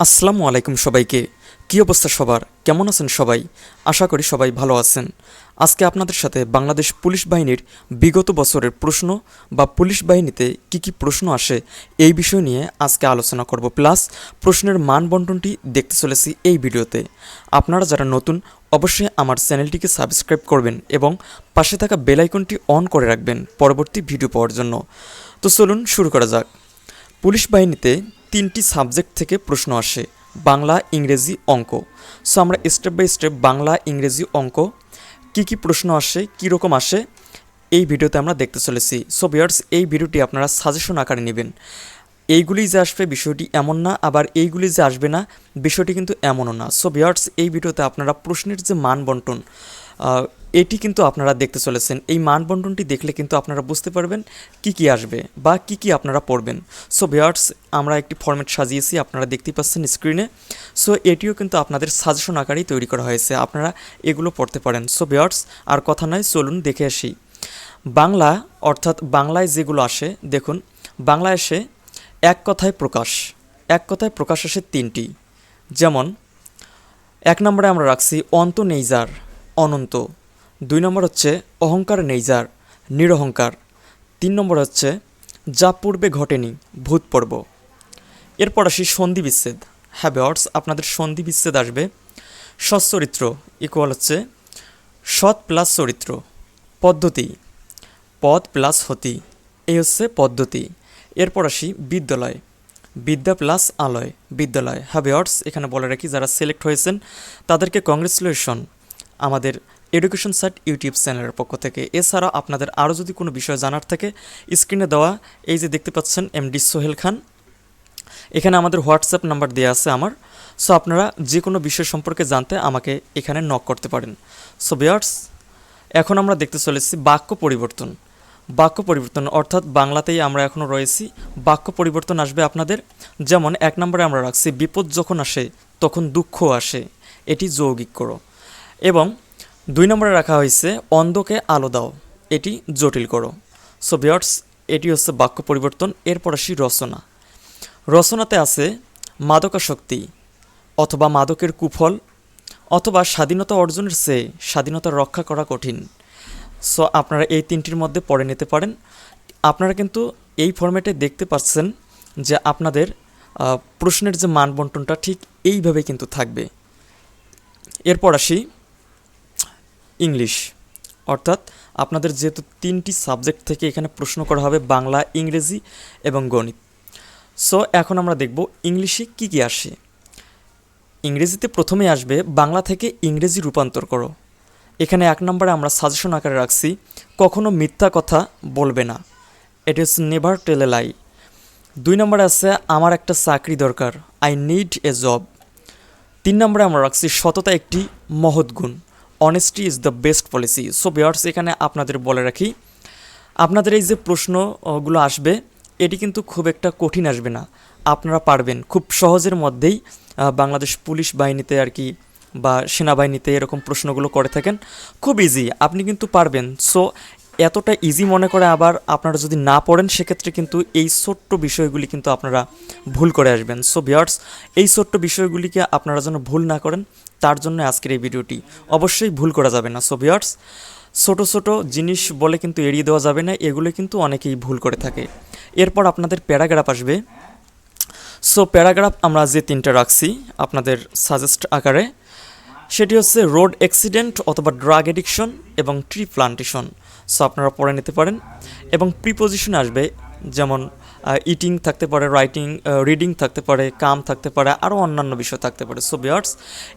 আসসালামু আলাইকুম সবাইকে। কী অবস্থা সবার? কেমন আছেন সবাই? আশা করি সবাই ভালো আছেন। আজকে আপনাদের সাথে বাংলাদেশ পুলিশ বাহিনীর বিগত বছরের প্রশ্ন বা পুলিশ বাহিনীতে কী প্রশ্ন আসে এই বিষয় নিয়ে আজকে আলোচনা করব, প্লাস প্রশ্নের মান বন্টনটি দেখতে চলেছি এই ভিডিওতে। আপনারা যারা নতুন অবশ্যই আমার চ্যানেলটিকে সাবস্ক্রাইব করবেন এবং পাশে থাকা বেল আইকনটি অন করে রাখবেন পরবর্তী ভিডিও পাওয়ার জন্য। তো চলুন শুরু করা যাক। পুলিশ বাহিনীতে 3টি সাবজেক্ট থেকে প্রশ্ন আসে, বাংলা, ইংরেজি, অঙ্ক। সো আমরা স্টেপ বাই স্টেপ বাংলা, ইংরেজি, অঙ্ক কী প্রশ্ন আসে, কীরকম আসে এই ভিডিওতে আমরা দেখতে চলেছি। সো ভিউয়ার্স, এই ভিডিওটি আপনারা সাজেশন আকারে নেবেন। এইগুলি যে আসবে বিষয়টি এমন না, আবার এইগুলি যে আসবে না বিষয়টি কিন্তু এমনও না। সো ভিউয়ার্স, এই ভিডিওতে আপনারা প্রশ্নের যে মান বন্টন এটি কিন্তু আপনারা দেখতে চলেছেন। এই মান বন্টনটি দেখলে কিন্তু আপনারা বুঝতে পারবেন কি আসবে বা কি আপনারা পড়বেন। সো ভিউয়ার্স, আমরা একটি ফরম্যাট সাজিয়েছি, আপনারা দেখতেই পাচ্ছেন স্ক্রিনে। সো এটিও কিন্তু আপনাদের সাজেশন আকারেই তৈরি করা হয়েছে, আপনারা এগুলো পড়তে পারেন। সো ভিউয়ার্স, আর কথা নয়, চলুন দেখে আসি। বাংলা অর্থাৎ বাংলায় যেগুলো আসে, দেখুন বাংলায় আসে এক কথায় প্রকাশ। এক কথায় প্রকাশ আসে 3টি। যেমন 1 নম্বরে আমরা রাখছি অন্ত নেই যার, অনন্ত। 2 নম্বর হচ্ছে অহংকার নেই যার, নিরহংকার। 3 নম্বর হচ্ছে যা পূর্বে ঘটেনি, ভূতপর্ব। এরপর আসি সন্ধি বিচ্ছেদ। হ্যাঁ ভিউয়ার্স, আপনাদের সন্ধি বিচ্ছেদ আসবে সচ্চরিত্র ইকুয়াল হচ্ছে সৎ প্লাস চরিত্র। পদ্ধতি, পদ প্লাস হতি, এই হচ্ছে পদ্ধতি। এরপর আসি বিদ্যালয়, বিদ্যা প্লাস আলয়, বিদ্যালয়। হ্যাঁ ভিউয়ার্স, এখানে বলে রাখি যারা সিলেক্ট হয়েছেন তাদেরকে কংগ্রেচুলেশন আমাদের এডুকেশন সাইট ইউটিউব চ্যানেলের পক্ষ থেকে। এছাড়া আপনাদের আরও যদি কোনো বিষয় জানার থাকে, স্ক্রিনে দেওয়া এই যে দেখতে পাচ্ছেন এমডি সোহেল খান, এখানে আমাদের হোয়াটসঅ্যাপ নাম্বার দেওয়া আছে আমার। সো আপনারা যে কোনো বিষয় সম্পর্কে জানতে আমাকে এখানে নক করতে পারেন। সো ভিউয়ার্স, এখন আমরা দেখতে চলেছি বাক্য পরিবর্তন। বাক্য পরিবর্তন অর্থাৎ বাংলাতেই আমরা এখনও রয়েছি, বাক্য পরিবর্তন আসবে আপনাদের। যেমন 1 নম্বরে আমরা রাখছি বিপদ যখন আসে তখন দুঃখ আসে, এটি যৌগিক করো। এবং 2 নম্বরে রাখা হয়েছে অন্ধকে আলো দাও, এটি জটিল করো। সো ভিউয়ার্স, এটি হচ্ছে বাক্য পরিবর্তন। এরপর আসি রচনা। রচনাতে আছে মাদকাসক্তি অথবা মাদকের কুফল অথবা স্বাধীনতা অর্জনের চেয়ে স্বাধীনতা রক্ষা করা কঠিন। সো আপনারা এই 3টির মধ্যে পড়ে নিতে পারেন। আপনারা কিন্তু এই ফরম্যাটে দেখতে পাচ্ছেন যে আপনাদের প্রশ্নের যে মান বন্টনটা ঠিক এইভাবে কিন্তু থাকবে। এরপর আসি ইংলিশ, অর্থাৎ আপনাদের যেহেতু 3টি সাবজেক্ট থেকে এখানে প্রশ্ন করা হবে, বাংলা, ইংরেজি এবং গণিত। সো এখন আমরা দেখব ইংলিশে কি আসে। ইংরেজিতে প্রথমে আসবে বাংলা থেকে ইংরেজি রূপান্তর করো। এখানে 1 নম্বরে আমরা সাজেশন আকারে রাখছি কখনো মিথ্যা কথা বলবে না, ইট ইজ নেভার টেল এ লাই। 2 নম্বরে আছে আমার একটা চাকরি দরকার, আই নিড এ জব। 3 নম্বরে আমরা রাখছি সততা একটি মহৎ গুণ, honesty is the best policy. So viewers, এখানে আপনাদের বলে রাখি আপনাদের এই যে প্রশ্নগুলো আসবে এটি কিন্তু খুব একটা কঠিন আসবে না, আপনারা পারবেন খুব সহজের মধ্যেই। বাংলাদেশ পুলিশ বাহিনীতে আর কি বা সেনাবাহিনীতে এরকম প্রশ্নগুলো করে থাকেন, খুব ইজি, আপনি কিন্তু পারবেন। সো এতটা ইজি মনে করে আবার আপনারা যদি না পড়েন সেক্ষেত্রে কিন্তু এই ছোট্ট বিষয়গুলি কিন্তু আপনারা ভুল করে আসবেন। সো ভিউয়ার্স, এই ছোট্ট বিষয়গুলিকে আপনারা যেন ভুল না করেন তার জন্য আজকের এই ভিডিওটি। অবশ্যই ভুল করা যাবে না। সো ভিউয়ার্স, ছোট জিনিস বলে কিন্তু এড়িয়ে দেওয়া যাবে না, এগুলো কিন্তু অনেকেই ভুল করে থাকে। এরপর আপনাদের প্যারাগ্রাফ আসবে। সো প্যারাগ্রাফ আমরা যে 3টা রাখছি আপনাদের সাজেস্ট আকারে, সেটি হচ্ছে রোড অ্যাক্সিডেন্ট অথবা ড্রাগ এডিকশন এবং ট্রি প্লান্টেশন। সো আপনারা পড়ে নিতে পারেন। এবং প্রিপোজিশন আসবে, যেমন ইটিং থাকতে পারে, রাইটিং, রিডিং থাকতে পারে, কাম থাকতে পারে, আরও অন্যান্য বিষয় থাকতে পারে। সো ভিউয়ার্স,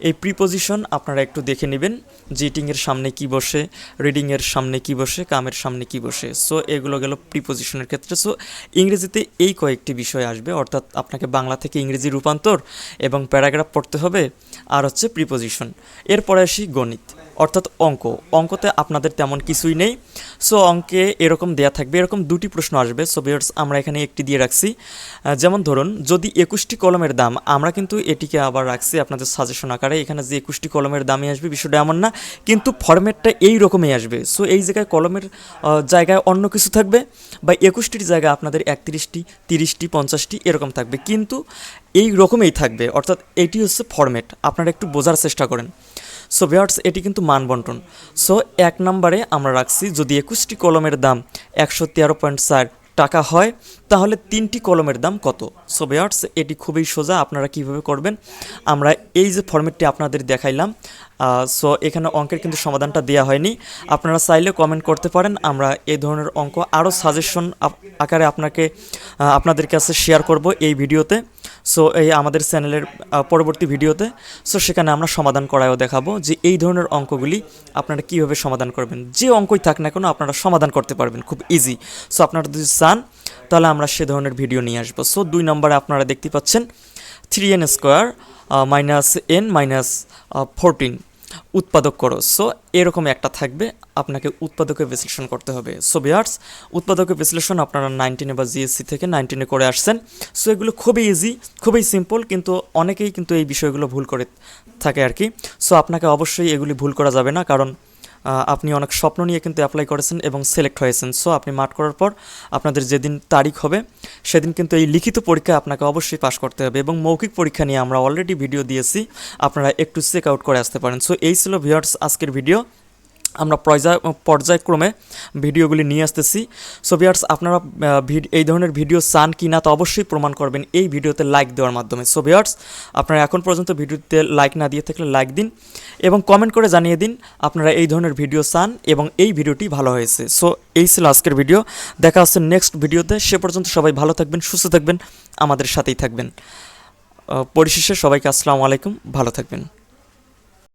এই প্রিপোজিশন আপনারা একটু দেখে নেবেন যে ইটিংয়ের সামনে কি বসে, রিডিংয়ের সামনে কি বসে, কামের সামনে কি বসে। সো এগুলো গেল প্রিপোজিশনের ক্ষেত্রে। সো ইংরেজিতে এই কয়েকটি বিষয় আসবে, অর্থাৎ আপনাকে বাংলা থেকে ইংরেজি রূপান্তর এবং প্যারাগ্রাফ পড়তে হবে, আর হচ্ছে প্রিপোজিশন। এরপরে আসি গণিত অর্থাৎ অঙ্ক। অঙ্কতে আপনাদের তেমন কিছুই নেই। সো অঙ্কে এরকম দেয়া থাকবে, এরকম 2টি প্রশ্ন আসবে। সো ভিউয়ার্স, আমরা এখানে একটি দিয়ে রাখছি। যেমন ধরুন যদি 21টি কলমের দাম, আমরা কিন্তু এটিকে আবার রাখছি আপনাদের সাজেশন আকারে, এখানে যে 21টি কলমের দামই আসবে বিষয়টা এমন না, কিন্তু ফরম্যাটটা এই রকমই আসবে। সো এই জায়গায় কলমের জায়গায় অন্য কিছু থাকবে, বা 21টির জায়গায় আপনাদের 31টি, 30টি, 50টি এরকম থাকবে, কিন্তু এই রকমই থাকবে, অর্থাৎ এটি হচ্ছে ফরম্যাট। আপনারা একটু বোঝার চেষ্টা করেন। সো ভিউয়ার্স, এটি কিন্তু মান বন্টন। সো 1 নম্বরে আমরা রাখছি যদি 21টি কলমের দাম 113.4 টাকা হয় তাহলে 3টি কলমের দাম কত। সো ভিউয়ার্স, এটি খুবই সোজা, আপনারা কিভাবে করবেন আমরা এই যে ফরম্যাটটি আপনাদের দেখাইলাম। সো এখানে অঙ্কের কিন্তু সমাধানটা দেওয়া হয়নি, আপনারা চাইলে কমেন্ট করতে পারেন, আমরা এই ধরনের অঙ্ক আরও সাজেশন আকারে আপনাদের কাছে শেয়ার করব এই ভিডিওতে। সো এই আমাদের চ্যানেলের পরবর্তী ভিডিওতে। সো সেখানে আমরা সমাধান করায়ও দেখাবো যে এই ধরনের অঙ্কগুলি আপনারা কীভাবে সমাধান করবেন, যে অঙ্কই থাক না কেন আপনারা সমাধান করতে পারবেন খুব ইজি। সো আপনারা যদি চান তাহলে আমরা সে ধরনের ভিডিও নিয়ে আসবো। সো 2 নম্বরে আপনারা দেখতে পাচ্ছেন 3n square minus n minus 14 উৎপাদক করো। সো এরকম একটা থাকবে, আপনাকে উৎপাদকের বিশ্লেষণ করতে হবে। সো ভিউয়ার্স, উৎপাদকের বিশ্লেষণ আপনারা 19 বা জিএসসি থেকে 19 করে আসছেন। সো এগুলো খুবই ইজি, খুবই সিম্পল, কিন্তু অনেকেই কিন্তু এই বিষয়গুলো ভুল করে থাকে আর কি। সো আপনাকে অবশ্যই এগুলি ভুল করা যাবে না, কারণ আপনি অনেক স্বপ্ন নিয়ে কিন্তু অ্যাপ্লাই করেছেন এবং সিলেক্ট হয়েছেন। সো আপনি মাঠ করার পর আপনাদের যেদিন তারিখ হবে সেদিন কিন্তু এই লিখিত পরীক্ষা আপনাকে অবশ্যই পাশ করতে হবে, এবং মৌখিক পরীক্ষা নিয়ে আমরা অলরেডি ভিডিও দিয়েছি, আপনারা একটু চেক আউট করে আসতে পারেন। সো এই ছিল ভিউয়ার্স আজকের ভিডিও, আমরা পর্যায়ক্রমে ভিডিওগুলি নিয়ে আসতেছি। সো ভিউয়ার্স, আপনারা এই ধরনের ভিডিও চান কি না তা অবশ্যই প্রমাণ করবেন এই ভিডিওতে লাইক দেওয়ার মাধ্যমে। সো ভিউয়ার্স, আপনারা এখন পর্যন্ত ভিডিওতে লাইক না দিয়ে থাকলে লাইক দিন এবং কমেন্ট করে জানিয়ে দিন আপনারা এই ধরনের ভিডিও চান এবং এই ভিডিওটি ভালো হয়েছে। সো এই ছিল আজকের ভিডিও, দেখা হচ্ছে নেক্সট ভিডিওতে। সে পর্যন্ত সবাই ভালো থাকবেন, সুস্থ থাকবেন, আমাদের সাথেই থাকবেন। পরিশেষে সবাইকে আসসালামু আলাইকুম, ভালো থাকবেন।